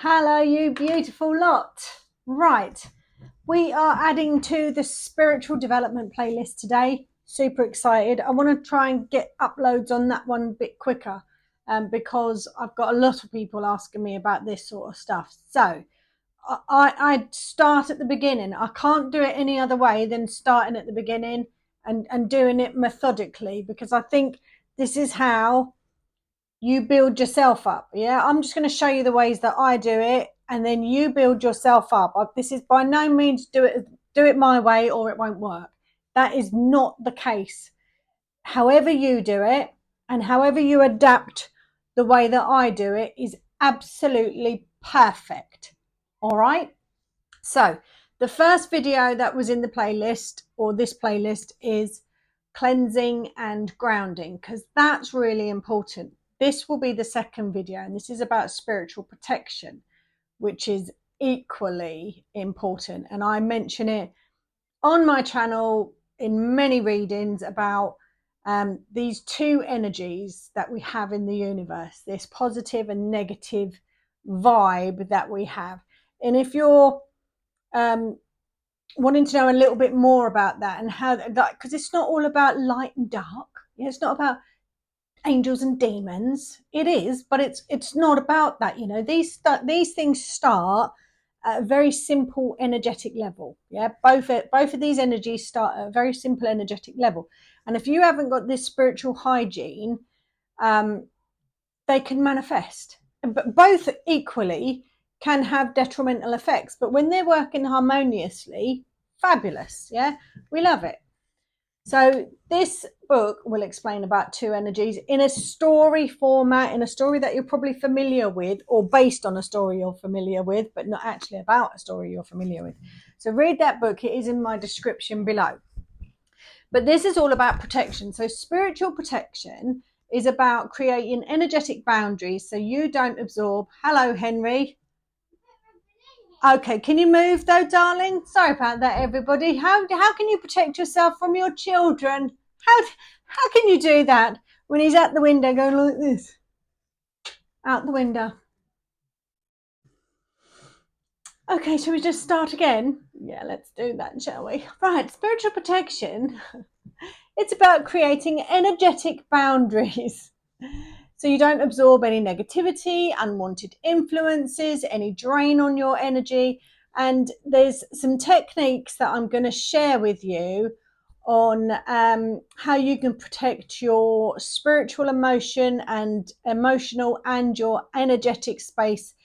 Hello, you beautiful lot. Right, we are adding to the spiritual development playlist today. Super excited. I want to try and get uploads on that one a bit quicker because I've got a lot of people asking me about this sort of stuff. So I start at the beginning. I can't do it any other way than starting at the beginning and doing it methodically, because I think this is how you build yourself up. Yeah, I'm just going to show you the ways that I do it, and then you build yourself up. This is by no means do it my way or it won't work. That is not the case. However you do it and however you adapt the way that I do it is absolutely perfect. All right, so the first video that was in the playlist, or this playlist, is cleansing and grounding, because that's really important. This will be the second video, and this is about spiritual protection, which is equally important. And I mention it on my channel in many readings about these two energies that we have in the universe, this positive and negative vibe that we have. And if you're wanting to know a little bit more about that and how that, because it's not all about light and dark. It's not about angels and demons. It is, but it's not about that. You know, these things start at a very simple energetic level. Yeah, both of these energies start at a very simple energetic level. And if you haven't got this spiritual hygiene, they can manifest. But both equally can have detrimental effects. But when they're working harmoniously, fabulous. Yeah, we love it. So this book will explain about two energies in a story format, in a story that you're probably familiar with, or based on a story you're familiar with, but not actually about a story you're familiar with. So read that book. It is in my description below. But this is all about protection. So spiritual protection is about creating energetic boundaries so you don't absorb. Hello, Henry. Okay, can you move though, darling? Sorry about that, everybody. How can you protect yourself from your children? How can you do that when he's at the window going like this? Out the window. Okay, shall we just start again? Yeah, let's do that, shall we? Right, spiritual protection. It's about creating energetic boundaries so you don't absorb any negativity, unwanted influences, any drain on your energy. And there's some techniques that I'm going to share with you on how you can protect your spiritual emotional and your energetic space,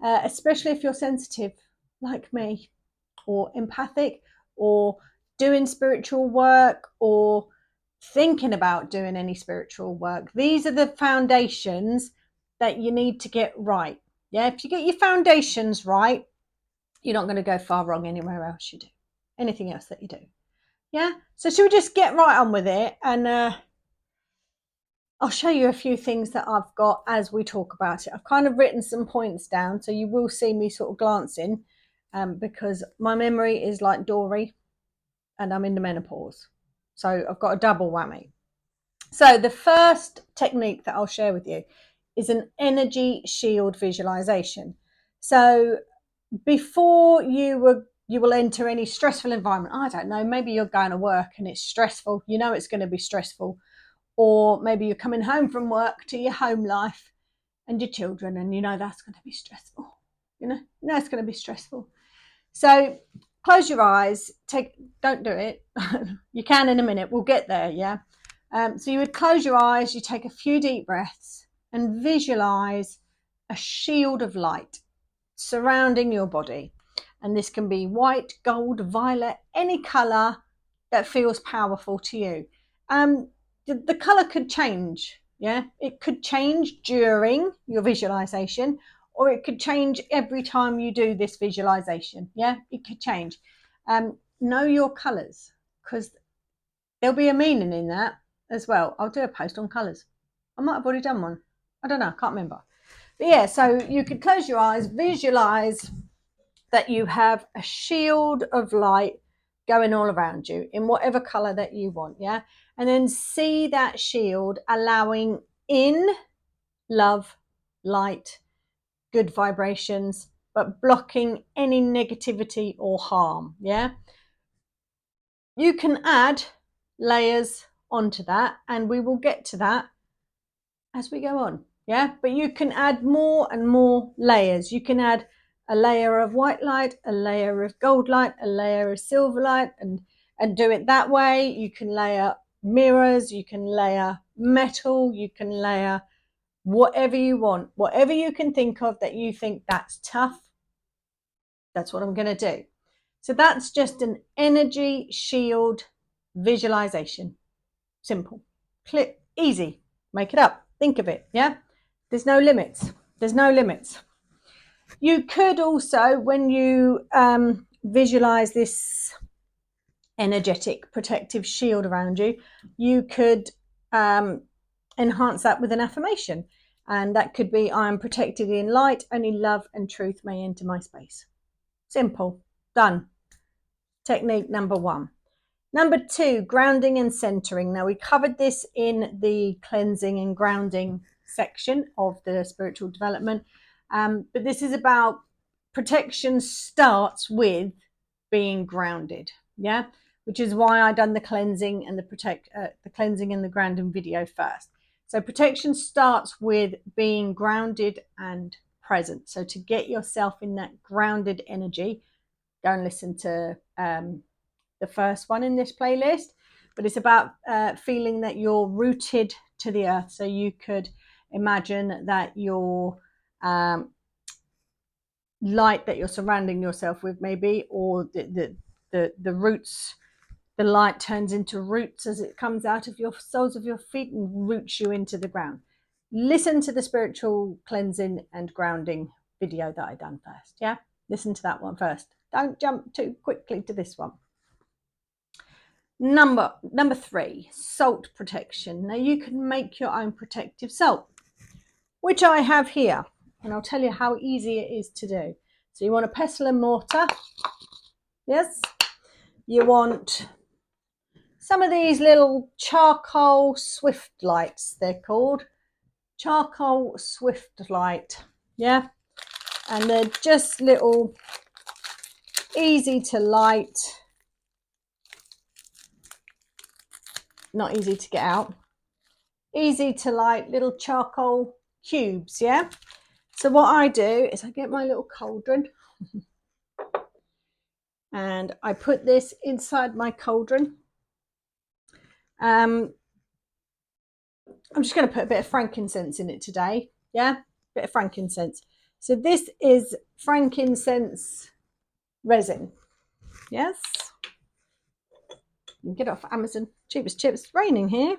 especially if you're sensitive like me, or empathic, or doing spiritual work, or thinking about doing any spiritual work. These are the foundations that you need to get right. Yeah, if you get your foundations right, you're not going to go far wrong anywhere else you do, anything else that you do. Yeah, so should we just get right on with it? And I'll show you a few things that I've got as we talk about it. I've kind of written some points down, so you will see me sort of glancing, because my memory is like Dory and I'm in the menopause. So I've got a double whammy. So the first technique that I'll share with you is an energy shield visualization. So before you will enter any stressful environment, I don't know, maybe you're going to work and it's stressful, you know it's going to be stressful, or maybe you're coming home from work to your home life and your children, and you know that's going to be stressful. You know it's going to be stressful. So close your eyes. Don't do it. You can in a minute. We'll get there. Yeah. So you would close your eyes. You take a few deep breaths and visualize a shield of light surrounding your body. And this can be white, gold, violet, any color that feels powerful to you. The color could change. Yeah, it could change during your visualization, or it could change every time you do this visualization. Yeah, it could change. Know your colors, because there'll be a meaning in that as well. I'll do a post on colors. I might have already done one. I don't know, I can't remember. But yeah, so you could close your eyes, visualize that you have a shield of light going all around you in whatever color that you want. Yeah, and then see that shield allowing in love, light, good vibrations, but blocking any negativity or harm. Yeah. You can add layers onto that, and we will get to that as we go on. Yeah, but you can add more and more layers. You can add a layer of white light, a layer of gold light, a layer of silver light, and do it that way. You can layer mirrors, you can layer metal, you can layer whatever you want, whatever you can think of that you think that's tough. That's what I'm going to do. So that's just an energy shield visualization. Simple, click, easy. Make it up. Think of it. Yeah. There's no limits. There's no limits. You could also, when you visualize this energetic protective shield around you, you could enhance that with an affirmation. And that could be, I am protected in light, only love and truth may enter my space. Simple. Done. Technique number 1. Number 2, grounding and centering. Now, we covered this in the cleansing and grounding section of the spiritual development. But this is about protection starts with being grounded. Yeah, which is why I done the cleansing and the cleansing and the grounding video first. So protection starts with being grounded and present. So to get yourself in that grounded energy, go and listen to the first one in this playlist, but it's about feeling that you're rooted to the earth. So you could imagine that your light that you're surrounding yourself with, maybe, or the roots, the light turns into roots as it comes out of your soles of your feet and roots you into the ground. Listen to the spiritual cleansing and grounding video that I done first. Yeah, listen to that one first. Don't jump too quickly to this one. Number 3, salt protection. Now you can make your own protective salt, which I have here, and I'll tell you how easy it is to do. So you want a pestle and mortar. Yes. You want some of these little charcoal swift lights, they're called. Charcoal swift light. Yeah. And they're just little, easy to light, not easy to get out, easy to light little charcoal cubes. Yeah. So what I do is I get my little cauldron and I put this inside my cauldron. I'm just going to put a bit of frankincense in it today. Yeah, a bit of frankincense. So this is frankincense resin. Yes, you can get it off Amazon. Cheapest chips. It's raining here.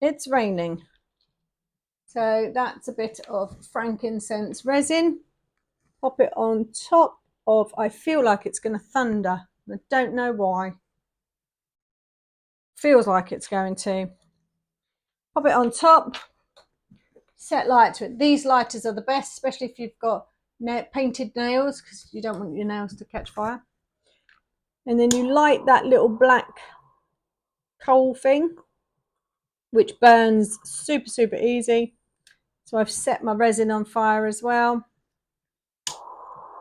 It's raining. So that's a bit of frankincense resin. Pop it on top of, I feel like it's going to thunder. I don't know why. Feels like it's going to. Pop it on top. Set light to it. These lighters are the best, especially if you've got painted nails, because you don't want your nails to catch fire. And then you light that little black coal thing, which burns super, super easy. So I've set my resin on fire as well.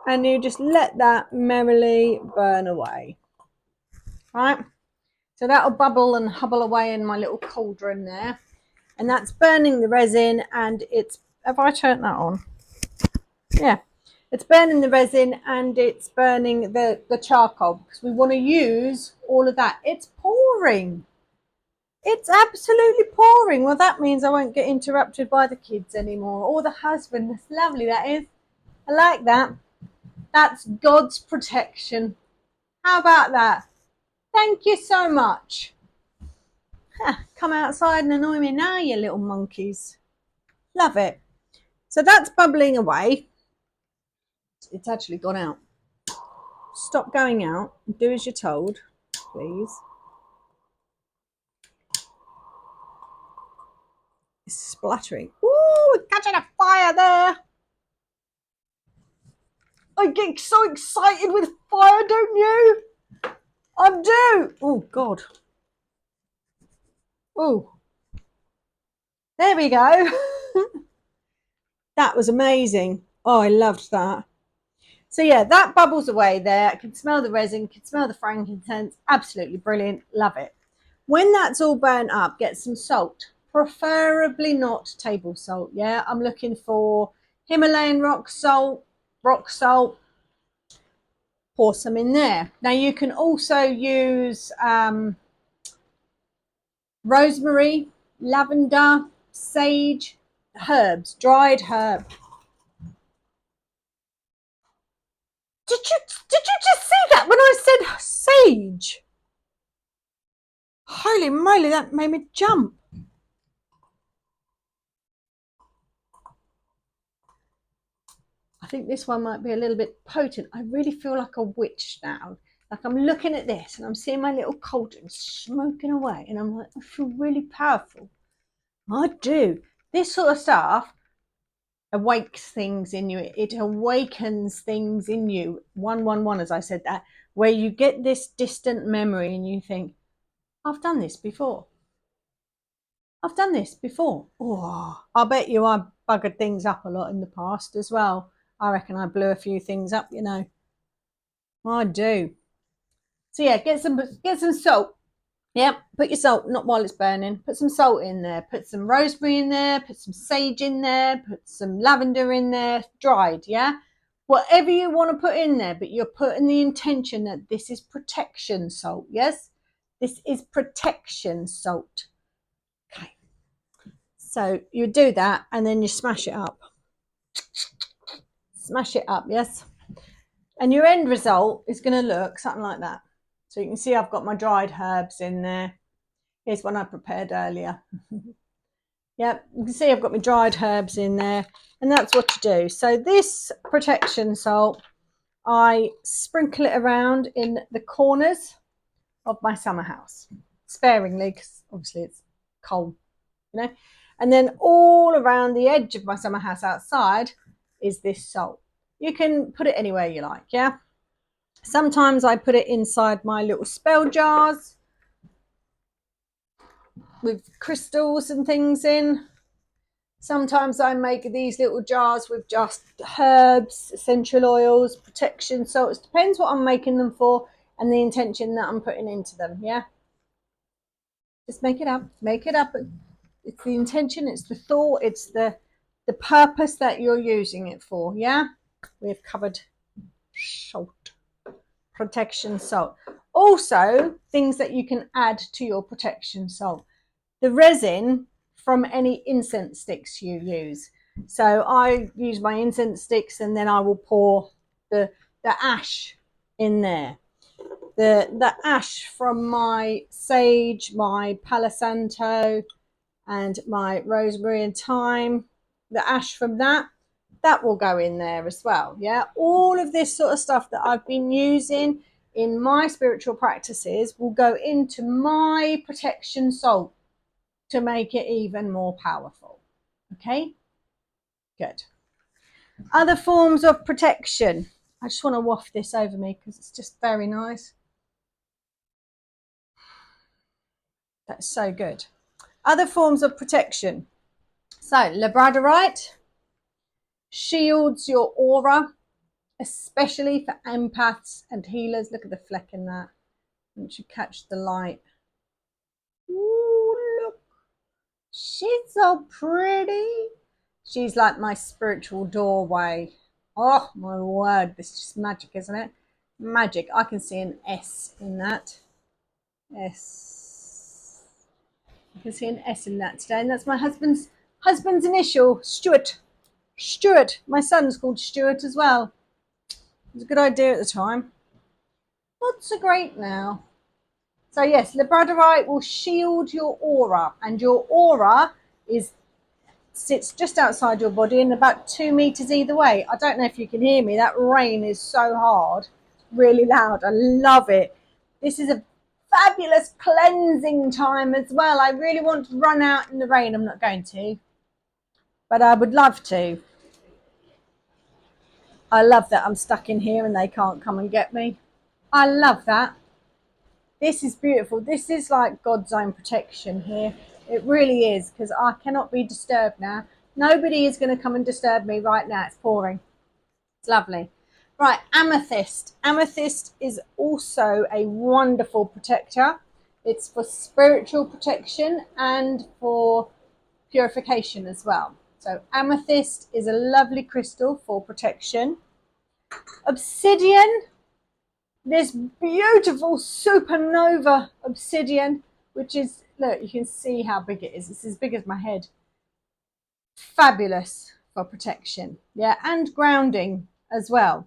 And you just let that merrily burn away. Right? So that'll bubble and hubble away in my little cauldron there. And that's burning the resin, and it's, have I turned that on? Yeah. It's burning the resin and it's burning the charcoal, because we want to use all of that. It's pouring. It's absolutely pouring. Well, that means I won't get interrupted by the kids anymore, or the husband. That's lovely, that is. I like that. That's God's protection. How about that? Thank you so much. Come outside and annoy me now, you little monkeys. Love it. So that's bubbling away. It's actually gone out. Stop going out. Do as you're told, please. It's splattering. Ooh, we're catching a fire there. I get so excited with fire, don't you? I do. Oh, God. Oh. There we go. That was amazing. Oh, I loved that. So yeah, that bubbles away there. I can smell the resin, can smell the frankincense. Absolutely brilliant. Love it. When that's all burnt up, get some salt, preferably not table salt. Yeah, I'm looking for Himalayan rock salt, pour some in there. Now you can also use rosemary, lavender, sage, herbs, dried herb. Did you just see that when I said sage? Holy moly, that made me jump. I think this one might be a little bit potent. I really feel like a witch now. Like I'm looking at this and I'm seeing my little cauldron smoking away, and I'm like, I feel really powerful. I do. This sort of stuff awakes things in you. It awakens things in you. 111, as I said that, where you get this distant memory and you think, I've done this before. I've done this before. Oh, I bet you I buggered things up a lot in the past as well. I reckon I blew a few things up, you know. I do. So yeah, get some salt. Yep, put your salt, not while it's burning. Put some salt in there. Put some rosemary in there. Put some sage in there. Put some lavender in there, dried. Yeah, whatever you want to put in there, but you're putting the intention that this is protection salt. Yes, this is protection salt. Okay, so you do that, and then you smash it up. Smash it up. Yes, and your end result is going to look something like that. So you can see I've got my dried herbs in there. Here's one I prepared earlier. Yep, you can see I've got my dried herbs in there, and that's what you do. So this protection salt, I sprinkle it around in the corners of my summer house, sparingly, because obviously it's cold, you know. And then all around the edge of my summer house outside is this salt. You can put it anywhere you like, yeah. Sometimes I put it inside my little spell jars with crystals and things in. Sometimes I make these little jars with just herbs, essential oils, protection salts. Depends what I'm making them for and the intention that I'm putting into them. Yeah, just make it up. Make it up. It's the intention. It's the thought. It's the purpose that you're using it for. Yeah, we've covered salt, protection salt. Also, things that you can add to your protection salt. The resin from any incense sticks you use. So I use my incense sticks, and then I will pour the ash in there. The ash from my sage, my palo santo, and my rosemary and thyme, the ash from that will go in there as well. Yeah, all of this sort of stuff that I've been using in my spiritual practices will go into my protection salt to make it even more powerful. Okay, good. Other forms of protection. I just want to waft this over me because it's just very nice. That's so good. Other forms of protection. So labradorite shields your aura, especially for empaths and healers. Look at the fleck in that. Once you catch the light. Ooh, look. She's so pretty. She's like my spiritual doorway. Oh my word, this is just magic, isn't it? Magic. I can see an S in that. S. I can see an S in that today, and that's my husband's initial, Stuart. Stuart. My son's called Stuart as well. It was a good idea at the time. Not so great now. So yes, labradorite will shield your aura, and your aura sits just outside your body and about 2 meters either way. I don't know if you can hear me. That rain is so hard, really loud. I love it. This is a fabulous cleansing time as well. I really want to run out in the rain. I'm not going to, but I would love to. I love that I'm stuck in here and they can't come and get me. I love that. This is beautiful. This is like God's own protection here. It really is, because I cannot be disturbed now. Nobody is going to come and disturb me right now. It's pouring. It's lovely. Right, amethyst. Amethyst is also a wonderful protector. It's for spiritual protection and for purification as well. So amethyst is a lovely crystal for protection. Obsidian, this beautiful supernova obsidian, which is, look, you can see how big it is. It's as big as my head. Fabulous for protection, yeah, and grounding as well.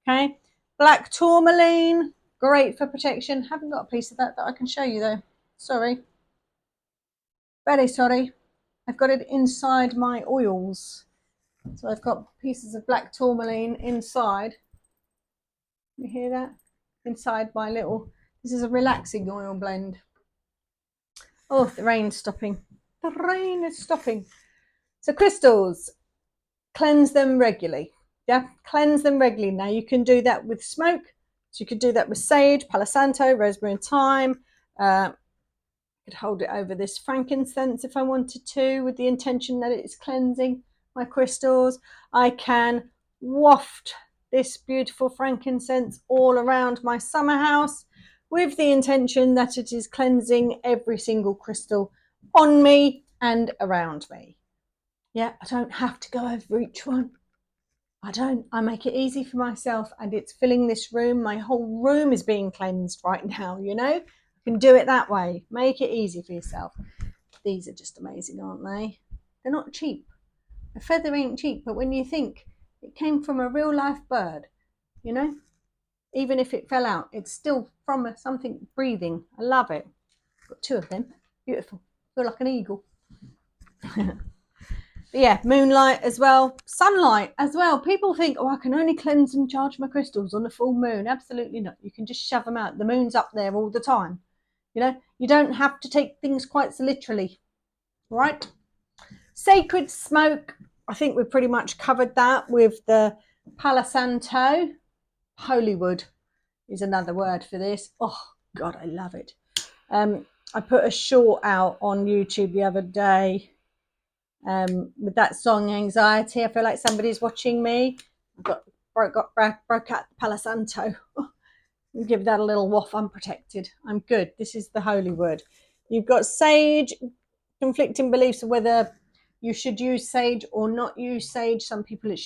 Okay, black tourmaline, great for protection. Haven't got a piece of that I can show you though. Sorry, very sorry. I've got it inside my oils, so I've got pieces of black tourmaline inside. You hear that? Inside my little. This is a relaxing oil blend. Oh, the rain's stopping. The rain is stopping. So crystals, cleanse them regularly. Yeah, cleanse them regularly. Now you can do that with smoke. So you could do that with sage, palo santo, rosemary and thyme. I could hold it over this frankincense if I wanted to, with the intention that it's cleansing my crystals. I can waft this beautiful frankincense all around my summer house with the intention that it is cleansing every single crystal on me and around me. Yeah, I don't have to go over each one. I don't. I make it easy for myself, and it's filling this room. My whole room is being cleansed right now, you know? I can do it that way. Make it easy for yourself. These are just amazing, aren't they? They're not cheap. A feather ain't cheap, but when you think it came from a real life bird, you know? Even if it fell out, it's still from something breathing. I love it. Got two of them. Beautiful. Feel like an eagle. But yeah, moonlight as well, sunlight as well. People think, oh, I can only cleanse and charge my crystals on a full moon. Absolutely not. You can just shove them out. The moon's up there all the time. You know, you don't have to take things quite so literally, right? Sacred smoke. I think we've pretty much covered that with the Palo Santo. Holywood is another word for this. Oh, God, I love it. I put a short out on YouTube the other day. With that song Anxiety, I feel like somebody's watching me. I broke out the Palo Santo. Give that a little waff. Unprotected. I'm good. This is the holy word. You've got sage, conflicting beliefs of whether you should use sage or not use sage. Some people it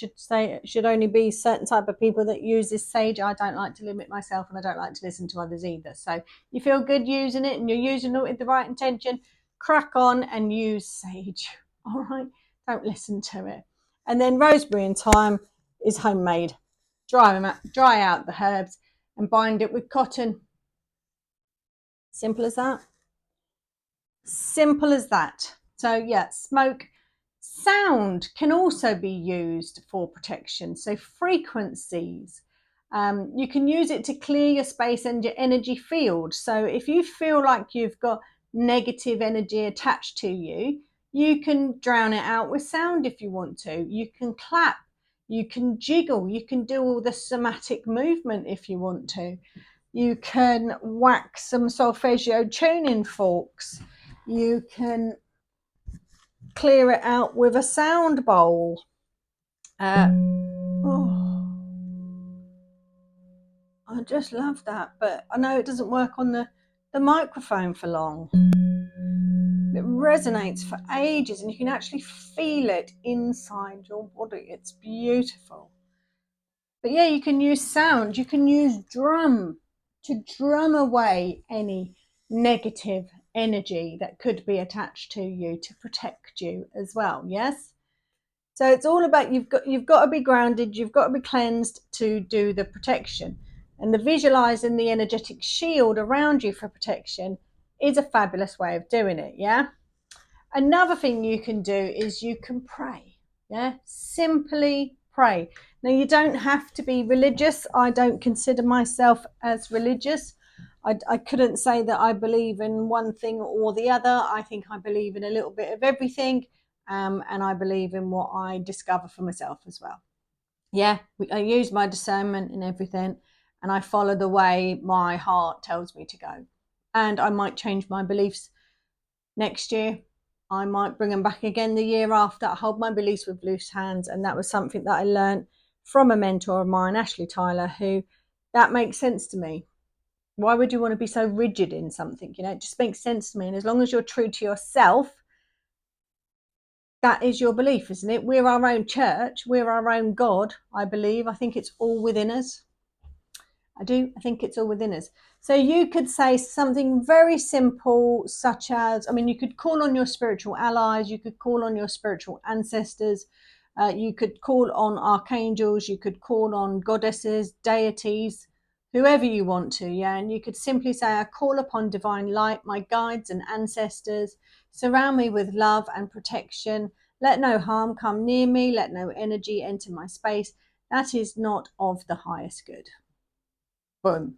should only be certain type of people that use this sage. I don't like to limit myself, and I don't like to listen to others either. So you feel good using it and you're using it with the right intention, crack on and use sage. All right, don't listen to it. And then rosemary and thyme is homemade. Dry out the herbs and bind it with cotton. Simple as that. Simple as that. So yeah, smoke. Sound can also be used for protection. So frequencies. You can use it to clear your space and your energy field. So if you feel like you've got negative energy attached to you, you can drown it out with sound if you want to. You can clap, you can jiggle, you can do all the somatic movement if you want to. You can whack some solfeggio tuning forks. You can clear it out with a sound bowl. I just love that, but I know it doesn't work on the microphone for long. It resonates for ages and you can actually feel it inside your body. It's beautiful. But yeah, you can use sound. You can use drum to drum away any negative energy that could be attached to you to protect you as well. Yes. So it's all about you've got to be grounded, you've got to be cleansed to do the protection. And the visualizing the energetic shield around you for protection is a fabulous way of doing it. Yeah. Another thing you can do is you can pray. Yeah. Simply pray. Now, you don't have to be religious. I don't consider myself as religious. I couldn't say that I believe in one thing or the other. I think I believe in a little bit of everything. And I believe in what I discover for myself as well. Yeah, I use my discernment in everything, and I follow the way my heart tells me to go. And I might change my beliefs next year, I might bring them back again the year after. I hold my beliefs with loose hands. And that was something that I learned from a mentor of mine, Ashley Tyler, who that makes sense to me. Why would you want to be so rigid in something? It just makes sense to me. And as long as you're true to yourself, that is your belief, isn't it? We're our own church. We're our own God, I believe. I think it's all within us. I think it's all within us. So you could say something very simple, such as, you could call on your spiritual allies, you could call on your spiritual ancestors, you could call on archangels, you could call on goddesses, deities, whoever you want to, yeah. And you could simply say, I call upon divine light, my guides and ancestors, surround me with love and protection. Let no harm come near me. Let no energy enter my space. That is not of the highest good. Boom.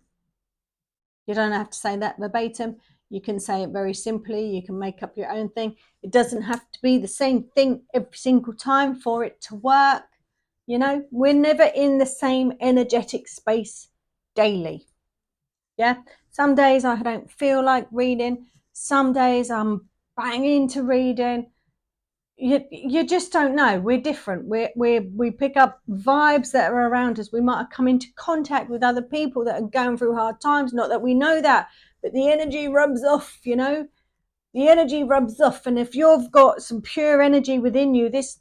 You don't have to say that verbatim. You can say it very simply. You can make up your own thing. It doesn't have to be the same thing every single time for it to work. We're never in the same energetic space daily. Yeah. Some days I don't feel like reading. Some days I'm banging into reading. You just don't know. We're different. We pick up vibes that are around us. We might have come into contact with other people that are going through hard times. Not that we know that, but the energy rubs off. The energy rubs off. And if you've got some pure energy within you, this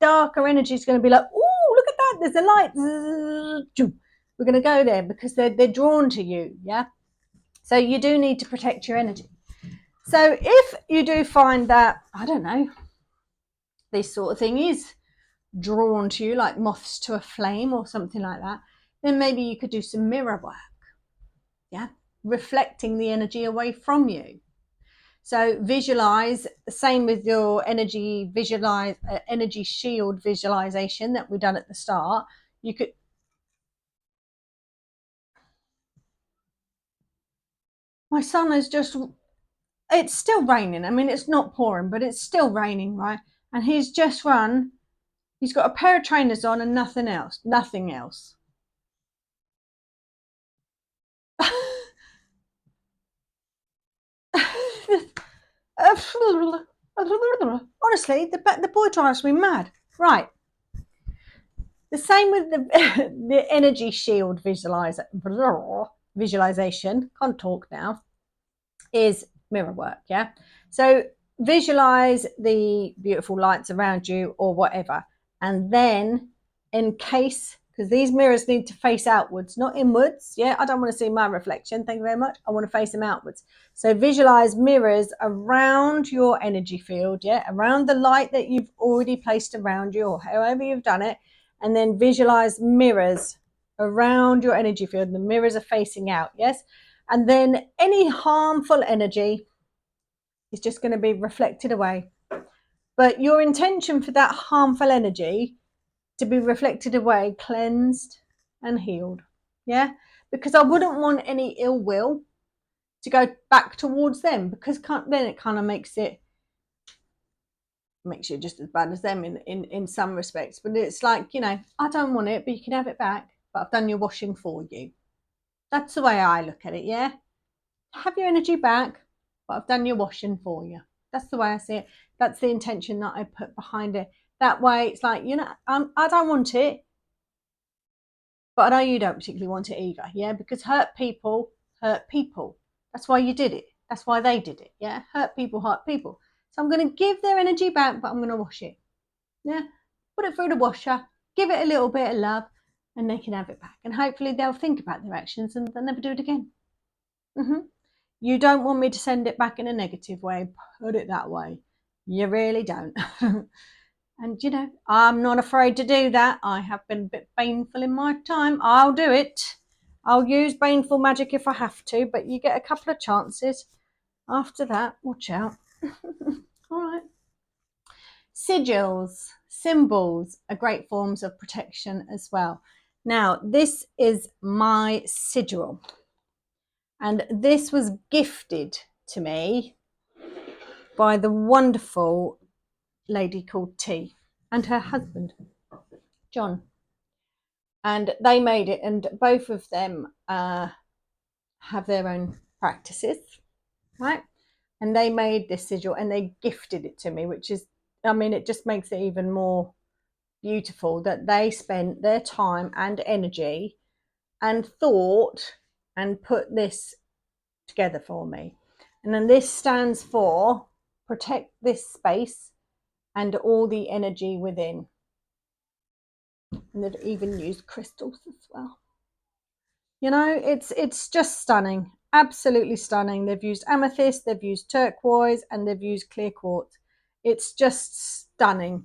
darker energy is going to be like, oh, look at that! There's a light. We're going to go there because they're drawn to you. Yeah. So you do need to protect your energy. So if you do find that, I don't know, this sort of thing is drawn to you like moths to a flame or something like that, then maybe you could do some mirror work, yeah, reflecting the energy away from you. So visualize, same with your energy energy shield visualization that we done at the start. You could, my son has just, it's still raining. It's not pouring, but it's still raining, right? And he's just run. He's got a pair of trainers on and nothing else. Honestly, the boy drives me mad. Right. The same with the energy shield visualization. Can't talk now. Is mirror work, yeah? So visualize the beautiful lights around you or whatever. And then encase, because these mirrors need to face outwards, not inwards. Yeah, I don't want to see my reflection. Thank you very much. I want to face them outwards. So visualize mirrors around your energy field, yeah, around the light that you've already placed around you or however you've done it. And then visualize mirrors around your energy field. The mirrors are facing out, yes? And then any harmful energy is just going to be reflected away. But your intention for that harmful energy to be reflected away, cleansed and healed. Yeah? Because I wouldn't want any ill will to go back towards them, because then it kind of makes you just as bad as them in some respects. But it's like, I don't want it, but you can have it back. But I've done your washing for you. That's the way I look at it, yeah? Have your energy back, but I've done your washing for you. That's the way I see it. That's the intention that I put behind it. That way it's like, I don't want it, but I know you don't particularly want it either, yeah? Because hurt people hurt people. That's why you did it. That's why they did it, yeah? Hurt people hurt people. So I'm going to give their energy back, but I'm going to wash it, yeah? Put it through the washer, give it a little bit of love, and they can have it back. And hopefully they'll think about their actions and they'll never do it again. You don't want me to send it back in a negative way, put it that way. You really don't. And I'm not afraid to do that. I have been a bit baneful in my time. I'll do it. I'll use baneful magic if I have to, but you get a couple of chances. After that, watch out. All right. Sigils, symbols are great forms of protection as well. Now, this is my sigil. And this was gifted to me by the wonderful lady called T and her husband, John. And they made it, and both of them have their own practices, right? And they made this sigil and they gifted it to me, which is, I mean, it just makes it even more beautiful that they spent their time and energy and thought and put this together for me. And then this stands for protect this space and all the energy within. And they've even used crystals as well. You know, it's just stunning, absolutely stunning. They've used amethyst, they've used turquoise, and they've used clear quartz. It's just stunning.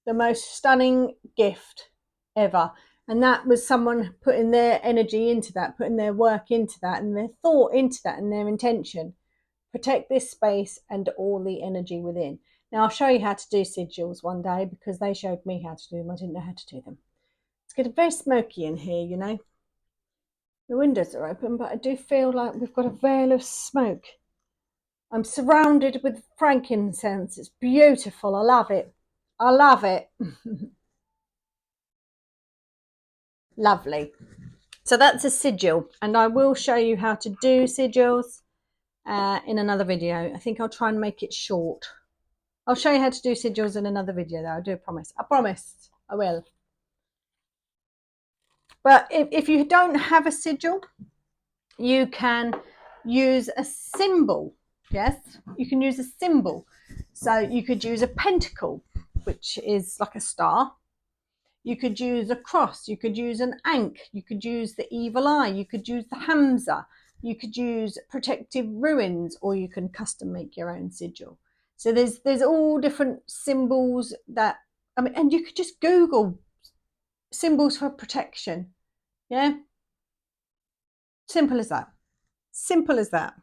The most stunning gift ever. And that was someone putting their energy into that, putting their work into that, and their thought into that, and their intention. Protect this space and all the energy within. Now, I'll show you how to do sigils one day, because they showed me how to do them. I didn't know how to do them. It's getting very smoky in here, you know. The windows are open, but I do feel like we've got a veil of smoke. I'm surrounded with frankincense. It's beautiful. I love it. I love it. Lovely. So that's a sigil, and I will show you how to do sigils in another video. I think I'll try and make it short. I'll show you how to do sigils in another video, though. I do promise. I promise. I will. But if you don't have a sigil, you can use a symbol. Yes, you can use a symbol. So you could use a pentacle, which is like a star. You could use a cross. You could use an ankh. You could use the evil eye. You could use the Hamza. You could use protective ruins, or you can custom make your own sigil. So there's all different symbols that, I mean, and you could just Google symbols for protection. Yeah. Simple as that. Simple as that.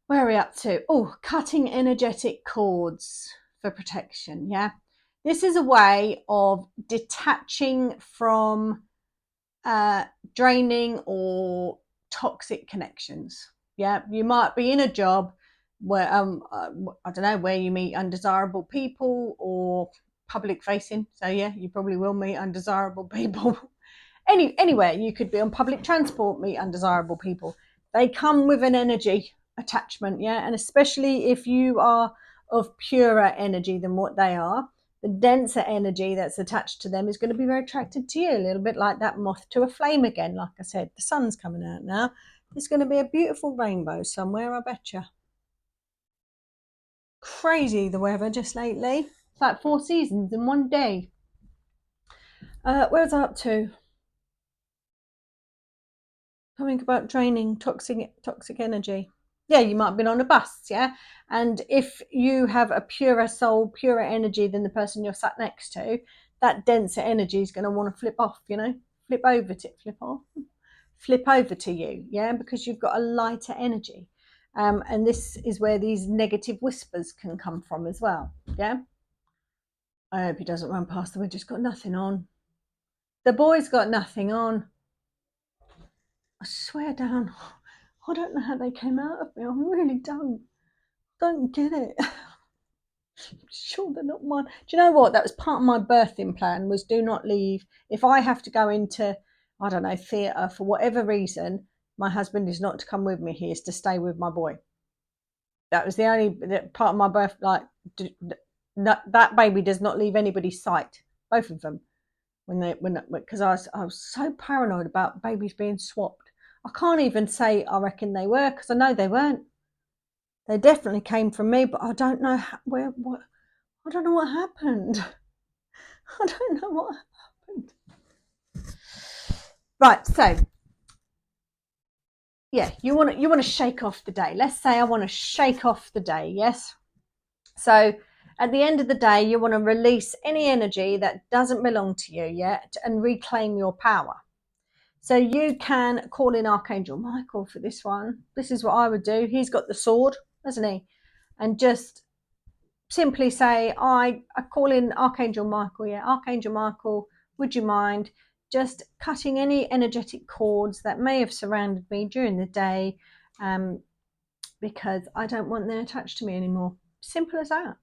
Where are we up to? Oh, cutting energetic cords for protection. Yeah. This is a way of detaching from draining or toxic connections. Yeah. You might be in a job where, I don't know, where you meet undesirable people, or public facing. So yeah, you probably will meet undesirable people. Anywhere you could be on public transport, meet undesirable people. They come with an energy attachment, yeah, and especially if you are of purer energy than what they are, the denser energy that's attached to them is going to be very attracted to you, a little bit like that moth to a flame again. Like I said, the sun's coming out now. There's going to be a beautiful rainbow somewhere, I betcha. Crazy the weather just lately. It's like 4 seasons in one day. Where's I up to? Something about draining toxic energy. Yeah, you might have been on a bus, yeah? And if you have a purer soul, purer energy than the person you're sat next to, that denser energy is going to want to flip off, you know? Flip over to you, yeah? Because you've got a lighter energy. And this is where these negative whispers can come from as well, yeah? I hope he doesn't run past the window. He's got nothing on. The boy's got nothing on. I swear down, I don't know how they came out of me. I really don't get it. I'm sure they're not mine. Do you know what? That was part of my birthing plan, was do not leave. If I have to go into, I don't know, theatre for whatever reason, my husband is not to come with me. He is to stay with my boy. That was the only part of my birth. Like, that baby does not leave anybody's sight. Both of them. Because I was so paranoid about babies being swapped. I can't even say I reckon they were, because I know they weren't. They definitely came from me, but I don't know what. I don't know what happened. I don't know what happened. Right, so yeah, you want to shake off the day. Let's say I want to shake off the day. Yes. So at the end of the day, you want to release any energy that doesn't belong to you yet and reclaim your power. So you can call in Archangel Michael for this one. This is what I would do. He's got the sword, hasn't he? And just simply say, I call in Archangel Michael. Yeah, Archangel Michael, would you mind just cutting any energetic cords that may have surrounded me during the day, because I don't want them attached to me anymore. Simple as that.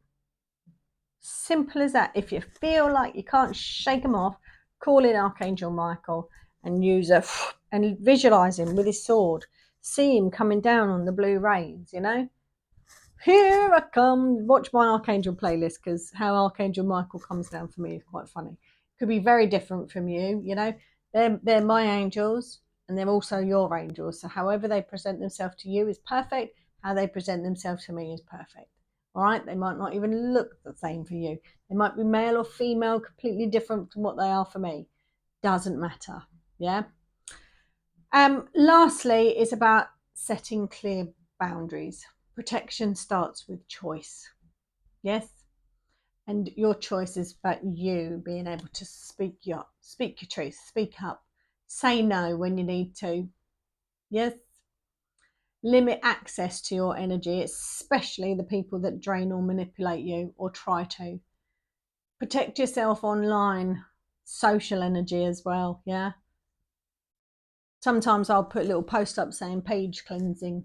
Simple as that. If you feel like you can't shake them off, call in Archangel Michael and use and visualize him with his sword. see him coming down on the blue rays, you know. Here I come. Watch my Archangel playlist, because how Archangel Michael comes down for me is quite funny. Could be very different from you, you know. They're my angels, and they're also your angels. So however they present themselves to you is perfect. How they present themselves to me is perfect. All right. They might not even look the same for you. They might be male or female, completely different from what they are for me. Doesn't matter. Yeah. Lastly is about setting clear boundaries. Protection starts with choice. Yes. And your choice is about you being able to speak your truth, speak up, say no when you need to. Yes. Limit access to your energy, especially the people that drain or manipulate you or try to. Protect yourself online, social energy as well. Yeah. Sometimes I'll put a little post up saying page cleansing,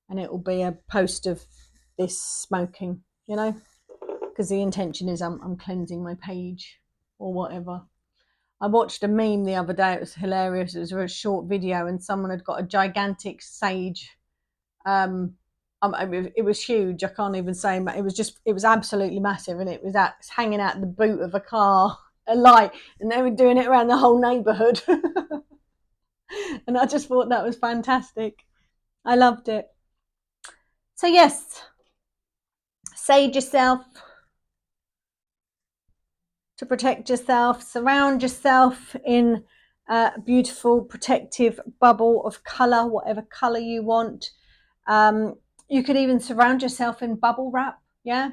and it will be a post of this smoking, you know, because the intention is I'm cleansing my page or whatever. I watched a meme the other day. It was hilarious. It was a short video, and someone had got a gigantic sage. It was huge. I can't even say. It was absolutely massive, and it was hanging out the boot of a car, a light, and they were doing it around the whole neighbourhood. And I just thought that was fantastic. I loved it. So yes, sage yourself to protect yourself. Surround yourself in a beautiful protective bubble of colour, whatever colour you want. You could even surround yourself in bubble wrap, yeah,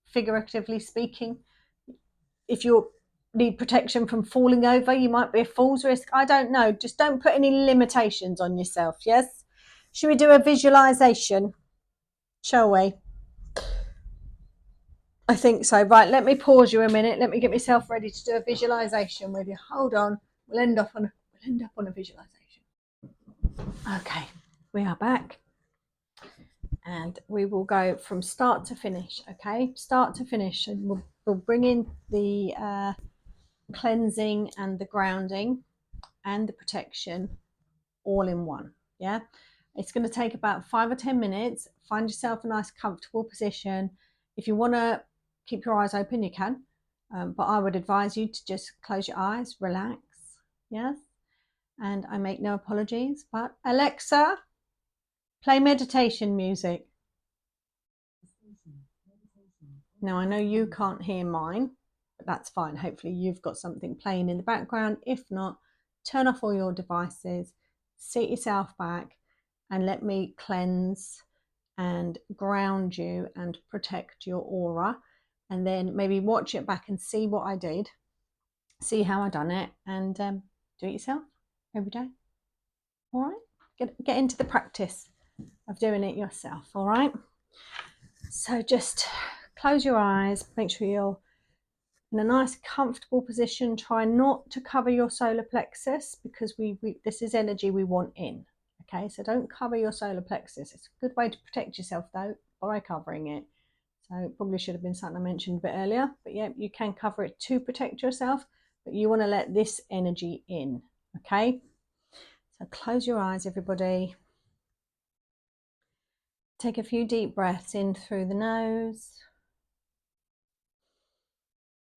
figuratively speaking. If you need protection from falling over, you might be a fool's risk. I don't know. Just don't put any limitations on yourself, yes? Should we do a visualization? Shall we? I think so. Right, let me pause you a minute. Let me get myself ready to do a visualization with you. Hold on. We'll end up on a visualization. Okay, we are back. And we will go from start to finish, okay? Start to finish. And we'll bring in the cleansing and the grounding and the protection all in one, yeah? It's going to take about 5 or 10 minutes. Find yourself a nice, comfortable position. If you want to keep your eyes open, you can. But I would advise you to just close your eyes, relax, yes? And I make no apologies, but Alexa, play meditation music. Now, I know you can't hear mine, but that's fine. Hopefully you've got something playing in the background. If not, turn off all your devices, sit yourself back, and let me cleanse and ground you and protect your aura. And then maybe watch it back and see what I did, see how I done it, and do it yourself every day. All right, get into the practice of doing it yourself. All right, so just close your eyes, make sure you're in a nice comfortable position. Try not to cover your solar plexus, because this is energy we want in. Okay, so don't cover your solar plexus. It's a good way to protect yourself though, by covering it. So it probably should have been something I mentioned a bit earlier, but yeah, you can cover it to protect yourself, but you want to let this energy in. Okay, so close your eyes, everybody. Take a few deep breaths in through the nose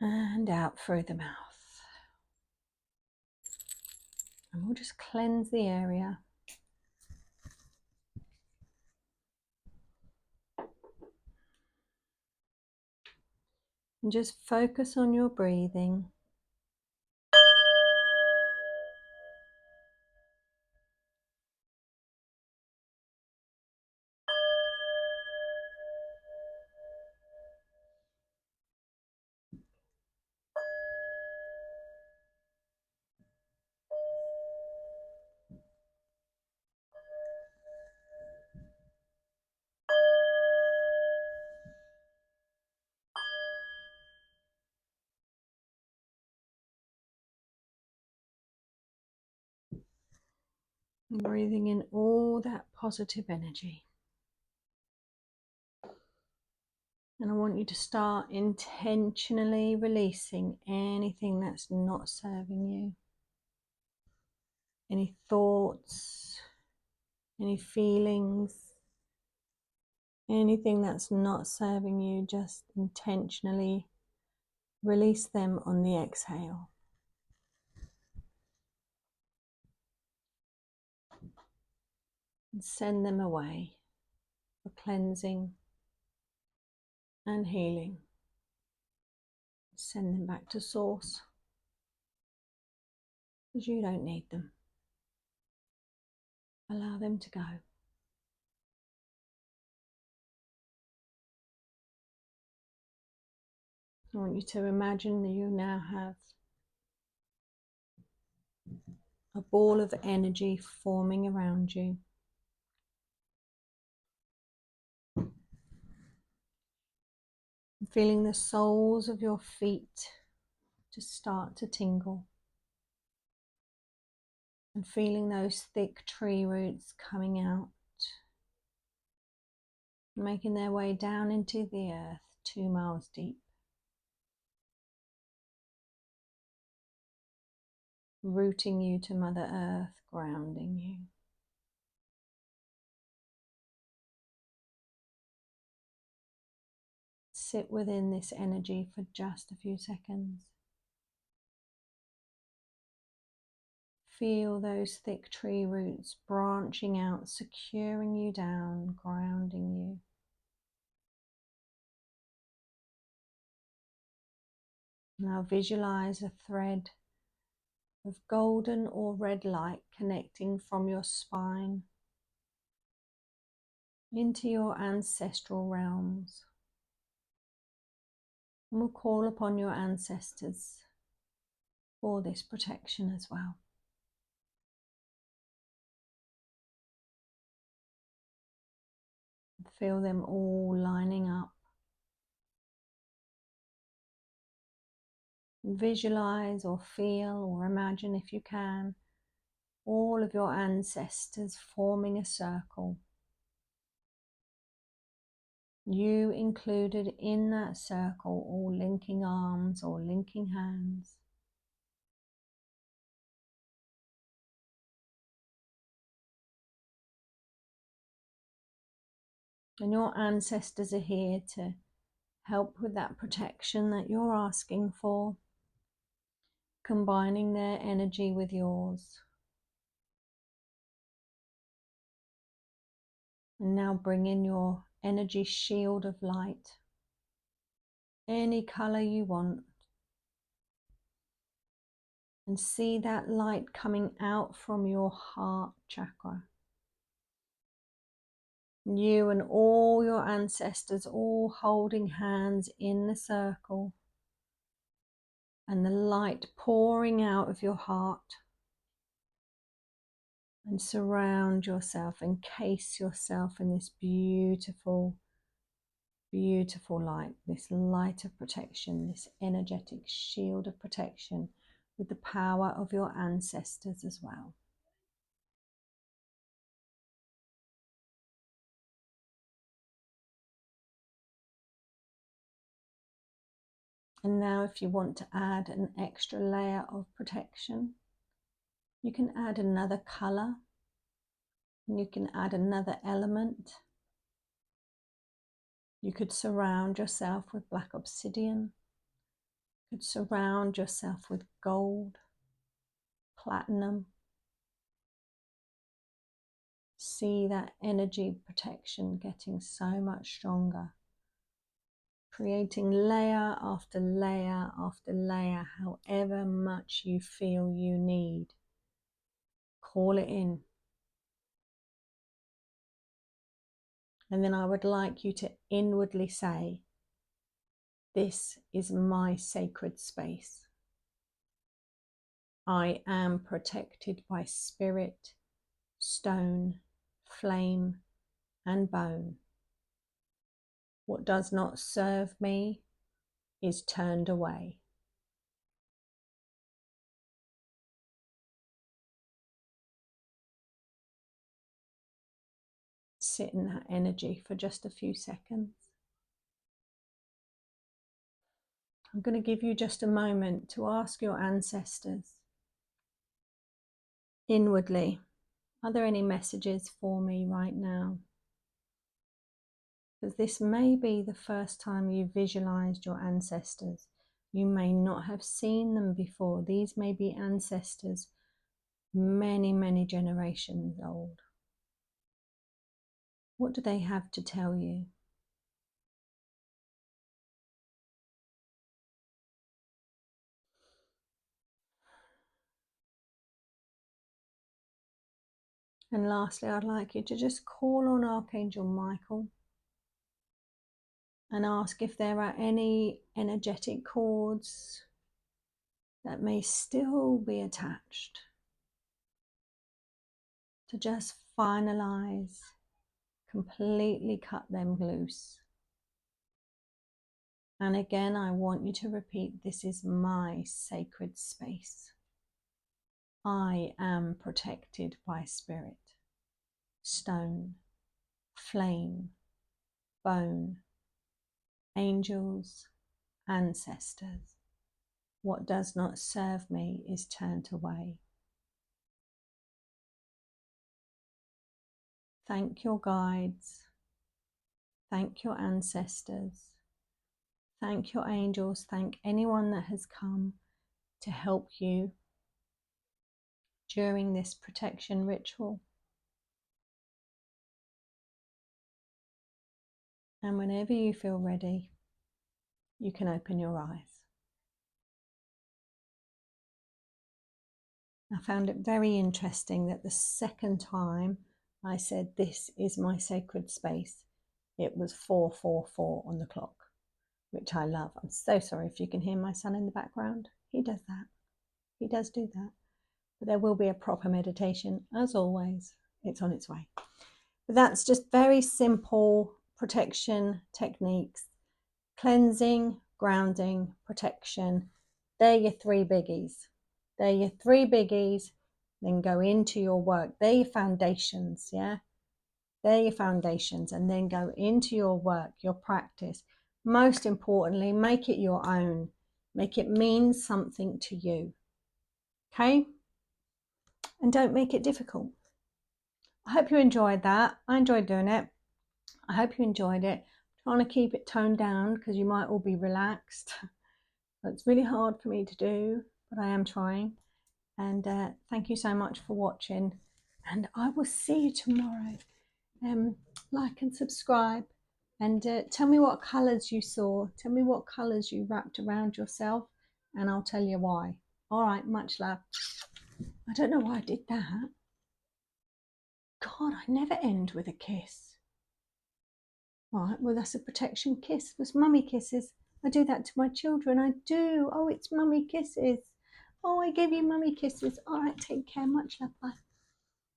and out through the mouth. And we'll just cleanse the area. And just focus on your breathing. And breathing in all that positive energy. And I want you to start intentionally releasing anything that's not serving you. Any thoughts, Any feelings, anything that's not serving you, just intentionally release them on the exhale. And send them away for cleansing and healing. Send them back to source, because you don't need them. Allow them to go. I want you to imagine that you now have a ball of energy forming around you. Feeling the soles of your feet just start to tingle. And feeling those thick tree roots coming out, making their way down into the earth 2 miles deep. Rooting you to Mother Earth, grounding you. Sit within this energy for just a few seconds. Feel those thick tree roots branching out, securing you down, grounding you. Now visualize a thread of golden or red light connecting from your spine into your ancestral realms. And we'll call upon your ancestors for this protection as well. Feel them all lining up. Visualize or feel or imagine, if you can, all of your ancestors forming a circle. You included in that circle, all linking arms or linking hands. And your ancestors are here to help with that protection that you're asking for, combining their energy with yours. And now bring in your energy shield of light, any color you want. And see that light coming out from your heart chakra. You and all your ancestors all holding hands in the circle. And the light pouring out of your heart. And surround yourself, encase yourself in this beautiful, beautiful light. This light of protection, this energetic shield of protection with the power of your ancestors as well. And now if you want to add an extra layer of protection, you can add another color, and you can add another element. You could surround yourself with black obsidian. You could surround yourself with gold, platinum. See that energy protection getting so much stronger. Creating layer after layer after layer, however much you feel you need. Call it in. And then I would like you to inwardly say, this is my sacred space. I am protected by spirit, stone, flame, and bone. What does not serve me is turned away. Sit in that energy for just a few seconds. I'm going to give you just a moment to ask your ancestors inwardly Are there any messages for me right now? Because this may be the first time you visualized your ancestors. You may not have seen them before. These may be ancestors many, many generations old. What do they have to tell you? And lastly, I'd like you to just call on Archangel Michael and ask if there are any energetic cords that may still be attached, to just finalize, completely cut them loose. And again, I want you to repeat, this is my sacred space. I am protected by spirit, stone, flame, bone, angels, ancestors. What does not serve me is turned away. Thank your guides. Thank your ancestors. Thank your angels. Thank anyone that has come to help you during this protection ritual. And whenever you feel ready, you can open your eyes. I found it very interesting that the second time I said, this is my sacred space, it was 4:44 on the clock, which I love. I'm so sorry if you can hear my son in the background. He does that. He does do that. But there will be a proper meditation, as always. It's on its way. But that's just very simple protection techniques. Cleansing, grounding, protection. They're your three biggies. They're your three biggies. Then go into your work. They're your foundations, yeah? They're your foundations. And then go into your work, your practice. Most importantly, make it your own. Make it mean something to you. Okay? And don't make it difficult. I hope you enjoyed that. I enjoyed doing it. I hope you enjoyed it. I'm trying to keep it toned down because you might all be relaxed. It's really hard for me to do, but I am trying. And thank you so much for watching. And I will see you tomorrow. Like and subscribe. And tell me what colours you saw. Tell me what colours you wrapped around yourself. And I'll tell you why. All right, much love. I don't know why I did that. God, I never end with a kiss. Right, well, that's a protection kiss. It was mummy kisses. I do that to my children. I do. Oh, it's mummy kisses. Oh, I gave you mummy kisses. All right, take care. Much love. Bye.